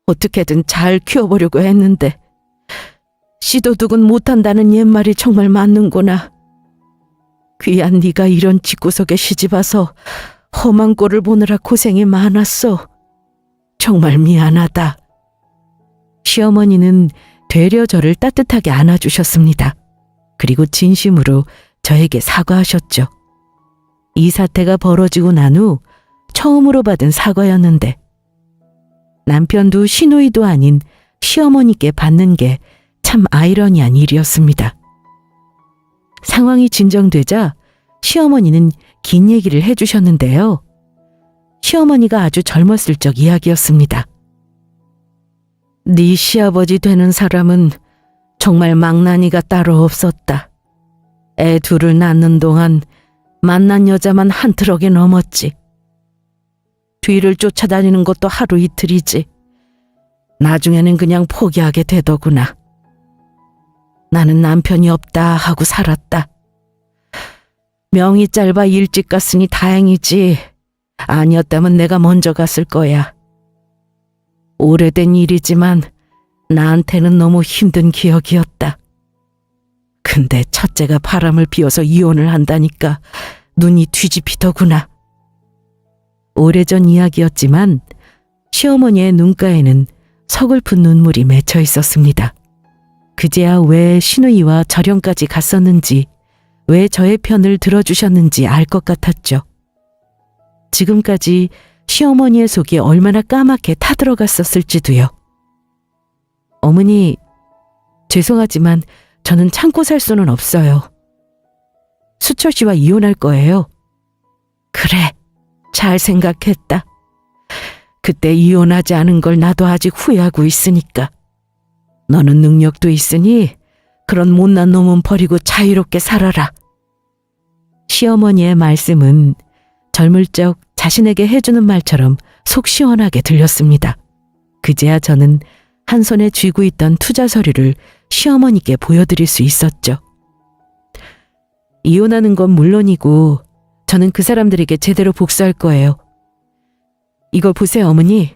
A: 어떻게든 잘 키워보려고 했는데 씨도둑은 못한다는 옛말이 정말 맞는구나. 귀한 네가 이런 집구석에 시집와서 험한 꼴을 보느라 고생이 많았어. 정말 미안하다. 시어머니는 되려 저를 따뜻하게 안아주셨습니다. 그리고 진심으로 저에게 사과하셨죠. 이 사태가 벌어지고 난 후 처음으로 받은 사과였는데 남편도 시누이도 아닌 시어머니께 받는 게 참 아이러니한 일이었습니다. 상황이 진정되자 시어머니는 긴 얘기를 해주셨는데요. 시어머니가 아주 젊었을 적 이야기였습니다. 네 시아버지 되는 사람은 정말 망나니가 따로 없었다. 애 둘을 낳는 동안 만난 여자만 한 트럭에 넘었지. 뒤를 쫓아다니는 것도 하루 이틀이지. 나중에는 그냥 포기하게 되더구나. 나는 남편이 없다 하고 살았다. 명이 짧아 일찍 갔으니 다행이지. 아니었다면 내가 먼저 갔을 거야. 오래된 일이지만 나한테는 너무 힘든 기억이었다. 근데 첫째가 바람을 피워서 이혼을 한다니까 눈이 뒤집히더구나. 오래전 이야기였지만 시어머니의 눈가에는 서글픈 눈물이 맺혀 있었습니다. 그제야 왜 시누이와 절영까지 갔었는지, 왜 저의 편을 들어주셨는지 알 것 같았죠. 지금까지 시어머니의 속이 얼마나 까맣게 타들어갔었을지도요. 어머니, 죄송하지만 저는 참고 살 수는 없어요. 수철 씨와 이혼할 거예요. 그래, 잘 생각했다. 그때 이혼하지 않은 걸 나도 아직 후회하고 있으니까. 너는 능력도 있으니 그런 못난 놈은 버리고 자유롭게 살아라. 시어머니의 말씀은 젊을 적 자신에게 해주는 말처럼 속 시원하게 들렸습니다. 그제야 저는 한 손에 쥐고 있던 투자 서류를 시어머니께 보여드릴 수 있었죠. 이혼하는 건 물론이고 저는 그 사람들에게 제대로 복수할 거예요. 이걸 보세요, 어머니.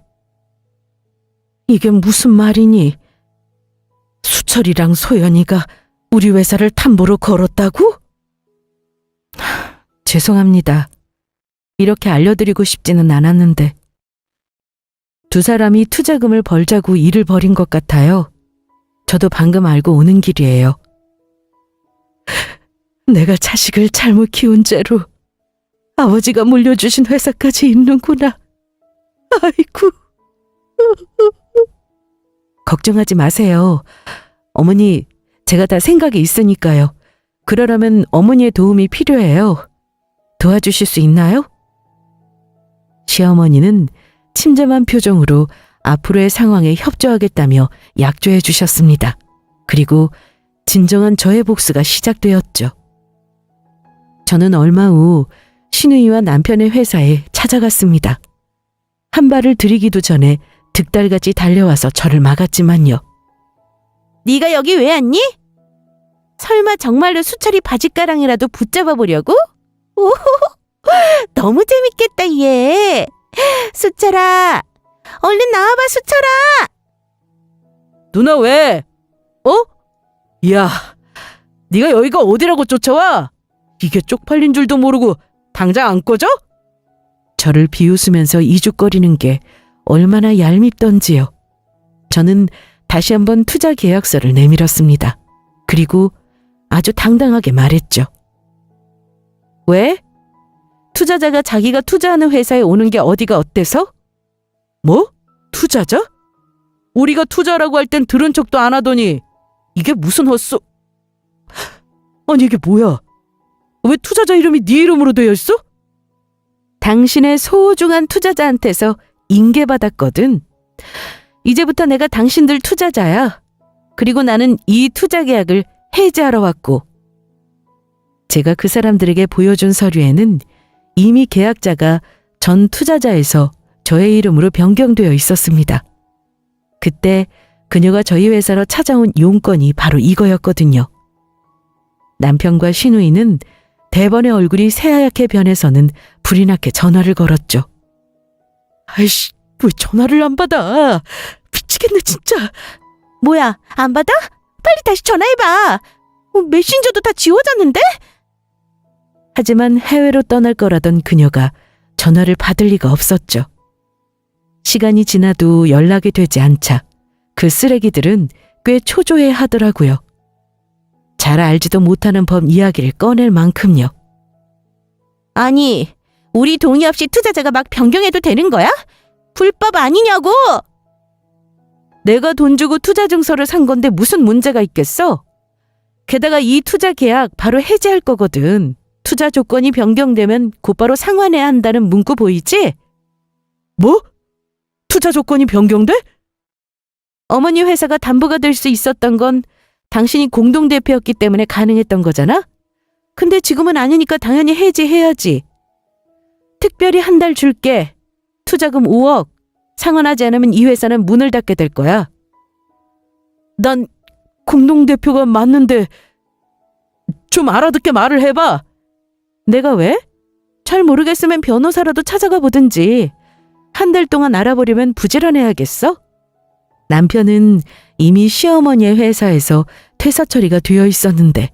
A: 이게 무슨 말이니? 수철이랑 소연이가 우리 회사를 탐보로 걸었다고? 죄송합니다. 이렇게 알려드리고 싶지는 않았는데. 두 사람이 투자금을 벌자고 일을 벌인 것 같아요. 저도 방금 알고 오는 길이에요. 내가 자식을 잘못 키운 죄로 아버지가 물려주신 회사까지 있는구나. 아이고. 걱정하지 마세요. 어머니, 제가 다 생각이 있으니까요. 그러려면 어머니의 도움이 필요해요. 도와주실 수 있나요? 시어머니는 침잠한 표정으로 앞으로의 상황에 협조하겠다며 약조해 주셨습니다. 그리고 진정한 저의 복수가 시작되었죠. 저는 얼마 후 시누이와 남편의 회사에 찾아갔습니다. 한 발을 들이기도 전에 득달같이 달려와서 저를 막았지만요.
B: 네가 여기 왜 왔니? 설마 정말로 수철이 바짓가랑이라도 붙잡아 보려고? 오, 너무 재밌겠다 얘. 수철아, 얼른 나와봐 수철아.
A: 누나 왜? 야, 네가 여기가 어디라고 쫓아와? 이게 쪽팔린 줄도 모르고 당장 안 꺼져? 저를 비웃으면서 이죽거리는 게 얼마나 얄밉던지요. 저는 다시 한번 투자 계약서를 내밀었습니다. 그리고 아주 당당하게 말했죠. 왜? 투자자가 자기가 투자하는 회사에 오는 게 어디가 어때서? 뭐? 투자자? 우리가 투자라고 할 땐 들은 척도 안 하더니 이게 무슨 헛소... 아니 이게 뭐야? 왜 투자자 이름이 네 이름으로 되어 있어? 당신의 소중한 투자자한테서 인계받았거든. 이제부터 내가 당신들 투자자야. 그리고 나는 이 투자 계약을 해지하러 왔고. 제가 그 사람들에게 보여준 서류에는 이미 계약자가 전 투자자에서 저의 이름으로 변경되어 있었습니다. 그때 그녀가 저희 회사로 찾아온 용건이 바로 이거였거든요. 남편과 시누이는 대번의 얼굴이 새하얗게 변해서는 불이 나게 전화를 걸었죠. 아이씨, 왜 전화를 안 받아? 미치겠네 진짜.
B: 뭐야, 안 받아? 빨리 다시 전화해봐. 메신저도 다 지워졌는데?
A: 하지만 해외로 떠날 거라던 그녀가 전화를 받을 리가 없었죠. 시간이 지나도 연락이 되지 않자 그 쓰레기들은 꽤 초조해 하더라고요. 잘 알지도 못하는 법 이야기를 꺼낼 만큼요.
B: 아니, 우리 동의 없이 투자자가 막 변경해도 되는 거야? 불법 아니냐고! 내가 돈 주고 투자 증서를 산 건데 무슨 문제가 있겠어? 게다가 이 투자 계약 바로 해지할 거거든. 투자 조건이 변경되면 곧바로 상환해야 한다는 문구 보이지?
A: 뭐? 투자 조건이 변경돼?
B: 어머니 회사가 담보가 될 수 있었던 건 당신이 공동대표였기 때문에 가능했던 거잖아? 근데 지금은 아니니까 당연히 해지해야지. 특별히 한 달 줄게. 투자금 5억. 상환하지 않으면 이 회사는 문을 닫게 될 거야.
A: 난 공동대표가 맞는데 좀 알아듣게 말을 해봐.
B: 내가 왜? 잘 모르겠으면 변호사라도 찾아가 보든지. 한 달 동안 알아보려면 부지런해야겠어?
A: 남편은 이미 시어머니의 회사에서 퇴사 처리가 되어 있었는데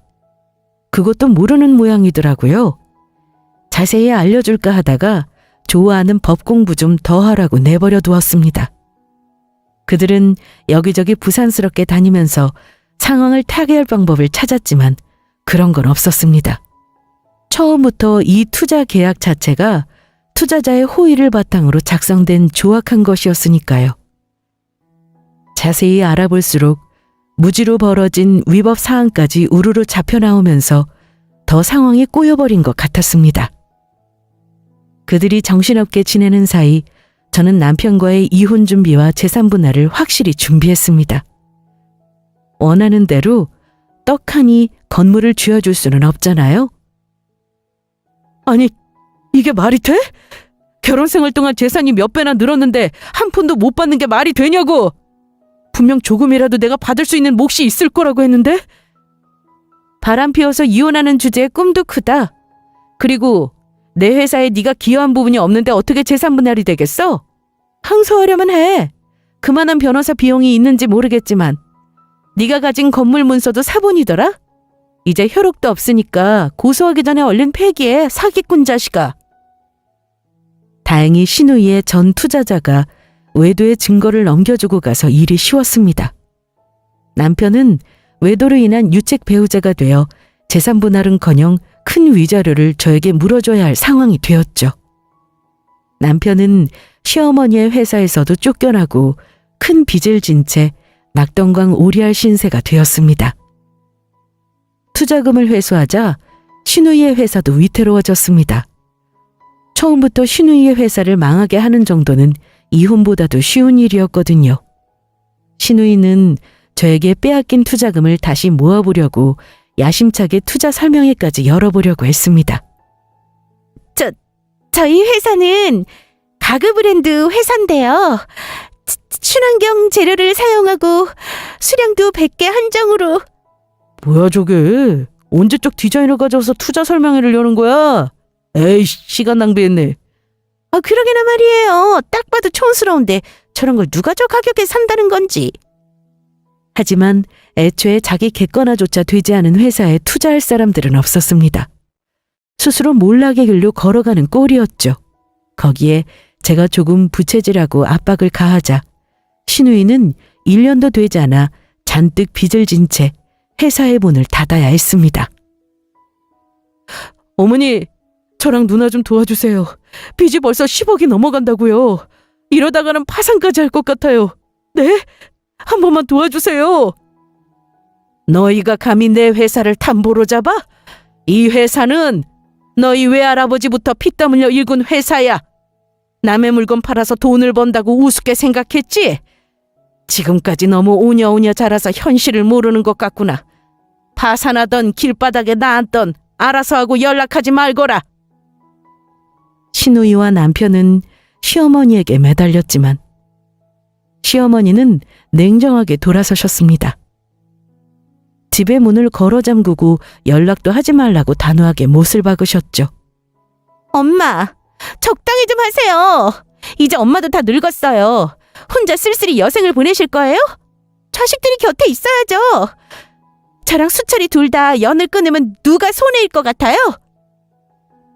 A: 그것도 모르는 모양이더라고요. 자세히 알려줄까 하다가 좋아하는 법 공부 좀 더 하라고 내버려 두었습니다. 그들은 여기저기 부산스럽게 다니면서 상황을 타개할 방법을 찾았지만 그런 건 없었습니다. 처음부터 이 투자 계약 자체가 투자자의 호의를 바탕으로 작성된 조악한 것이었으니까요. 자세히 알아볼수록 무지로 벌어진 위법 사항까지 우르르 잡혀나오면서 더 상황이 꼬여버린 것 같았습니다. 그들이 정신없게 지내는 사이 저는 남편과의 이혼 준비와 재산 분할을 확실히 준비했습니다. 원하는 대로 떡하니 건물을 쥐어줄 수는 없잖아요.
B: 아니, 이게 말이 돼? 결혼 생활 동안 재산이 몇 배나 늘었는데 한 푼도 못 받는 게 말이 되냐고! 분명 조금이라도 내가 받을 수 있는 몫이 있을 거라고 했는데? 바람 피워서 이혼하는 주제에 꿈도 크다. 그리고 내 회사에 네가 기여한 부분이 없는데 어떻게 재산 분할이 되겠어? 항소하려면 해. 그만한 변호사 비용이 있는지 모르겠지만 네가 가진 건물 문서도 사본이더라? 이제 혈육도 없으니까 고소하기 전에 얼른 폐기해, 사기꾼 자식아.
A: 다행히 신우이의 전 투자자가 외도의 증거를 넘겨주고 가서 일이 쉬웠습니다. 남편은 외도로 인한 유책 배우자가 되어 재산 분할은커녕 큰 위자료를 저에게 물어줘야 할 상황이 되었죠. 남편은 시어머니의 회사에서도 쫓겨나고 큰 빚을 진 채 낙동강 오리알 신세가 되었습니다. 투자금을 회수하자 신우이의 회사도 위태로워졌습니다. 처음부터 신우이의 회사를 망하게 하는 정도는 이혼보다도 쉬운 일이었거든요. 신우이는 저에게 빼앗긴 투자금을 다시 모아보려고 야심차게 투자 설명회까지 열어보려고 했습니다.
B: 저희 회사는 가구 브랜드 회사인데요. 친환경 재료를 사용하고 수량도 100개 한정으로.
A: 뭐야 저게? 언제적 디자인을 가져와서 투자 설명회를 여는 거야? 에이, 시간 낭비했네.
B: 그러게나 말이에요. 딱 봐도 촌스러운데 저런 걸 누가 저 가격에 산다는 건지.
A: 하지만 애초에 자기 객관화조차 되지 않은 회사에 투자할 사람들은 없었습니다. 스스로 몰락의 길로 걸어가는 꼴이었죠. 거기에 제가 조금 부채질하고 압박을 가하자 신우이는 1년도 되지 않아 잔뜩 빚을 진 채 회사의 문을 닫아야 했습니다.
B: 어머니, 저랑 누나 좀 도와주세요. 빚이 벌써 10억이 넘어간다고요. 이러다가는 파산까지 할 것 같아요. 네? 한 번만 도와주세요. 너희가 감히 내 회사를 담보로 잡아? 이 회사는 너희 외할아버지부터 피땀 흘려 일군 회사야. 남의 물건 팔아서 돈을 번다고 우습게 생각했지? 지금까지 너무 오냐오냐 자라서 현실을 모르는 것 같구나. 파산하던 길바닥에 나앉던 알아서 하고 연락하지 말거라.
A: 신우이와 남편은 시어머니에게 매달렸지만 시어머니는 냉정하게 돌아서셨습니다. 집의 문을 걸어 잠그고 연락도 하지 말라고 단호하게 못을 박으셨죠.
B: 엄마, 적당히 좀 하세요. 이제 엄마도 다 늙었어요. 혼자 쓸쓸히 여생을 보내실 거예요? 자식들이 곁에 있어야죠. 저랑 수철이 둘 다 연을 끊으면 누가 손해일 것 같아요?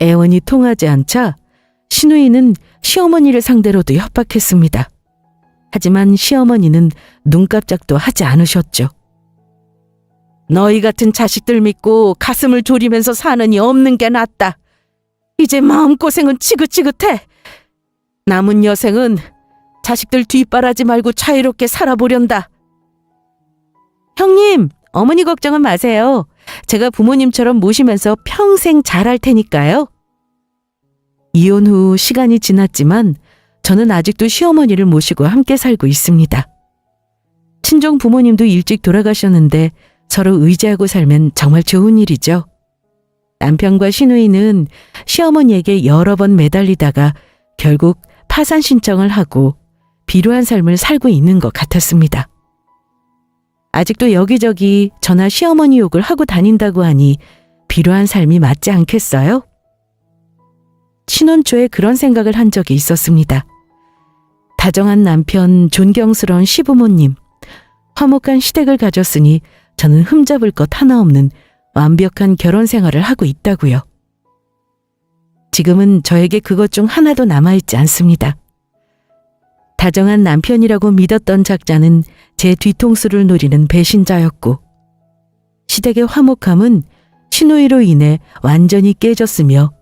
A: 애원이 통하지 않자 신우이는 시어머니를 상대로도 협박했습니다. 하지만 시어머니는 눈깜짝도 하지 않으셨죠.
B: 너희 같은 자식들 믿고 가슴을 졸이면서 사느니 없는 게 낫다. 이제 마음고생은 지긋지긋해. 남은 여생은 자식들 뒷바라지 말고 자유롭게 살아보련다. 형님, 어머니 걱정은 마세요. 제가 부모님처럼 모시면서 평생 잘할 테니까요. 이혼 후 시간이 지났지만 저는 아직도 시어머니를 모시고 함께 살고 있습니다. 친정 부모님도 일찍 돌아가셨는데 서로 의지하고 살면 정말 좋은 일이죠. 남편과 시누이는 시어머니에게 여러 번 매달리다가 결국 파산 신청을 하고 비루한 삶을 살고 있는 것 같았습니다. 아직도 여기저기 저나 시어머니 욕을 하고 다닌다고 하니 비루한 삶이 맞지 않겠어요? 신혼 초에 그런 생각을 한 적이 있었습니다. 다정한 남편, 존경스러운 시부모님, 화목한 시댁을 가졌으니 저는 흠잡을 것 하나 없는 완벽한 결혼 생활을 하고 있다고요. 지금은 저에게 그것 중 하나도 남아있지 않습니다. 다정한 남편이라고 믿었던 작자는 제 뒤통수를 노리는 배신자였고, 시댁의 화목함은 시누이로 인해 완전히 깨졌으며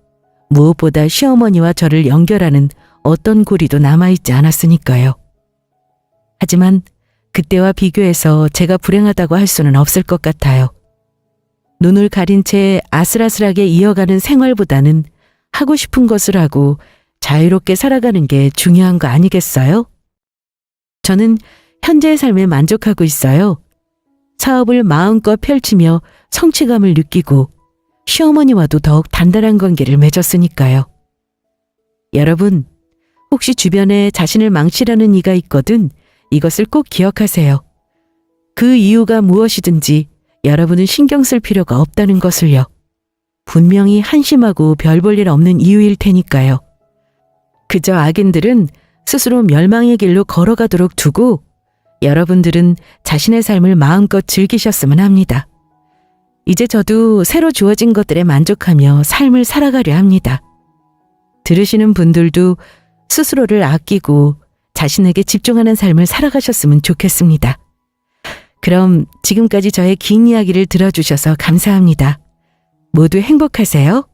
B: 무엇보다 시어머니와 저를 연결하는 어떤 고리도 남아있지 않았으니까요. 하지만 그때와 비교해서 제가 불행하다고 할 수는 없을 것 같아요. 눈을 가린 채 아슬아슬하게 이어가는 생활보다는 하고 싶은 것을 하고 자유롭게 살아가는 게 중요한 거 아니겠어요? 저는 현재의 삶에 만족하고 있어요. 사업을 마음껏 펼치며 성취감을 느끼고 시어머니와도 더욱 단단한 관계를 맺었으니까요. 여러분, 혹시 주변에 자신을 망치려는 이가 있거든 이것을 꼭 기억하세요. 그 이유가 무엇이든지 여러분은 신경 쓸 필요가 없다는 것을요. 분명히 한심하고 별 볼 일 없는 이유일 테니까요. 그저 악인들은 스스로 멸망의 길로 걸어가도록 두고 여러분들은 자신의 삶을 마음껏 즐기셨으면 합니다. 이제 저도 새로 주어진 것들에 만족하며 삶을 살아가려 합니다. 들으시는 분들도 스스로를 아끼고 자신에게 집중하는 삶을 살아가셨으면 좋겠습니다. 그럼 지금까지 저의 긴 이야기를 들어주셔서 감사합니다. 모두 행복하세요.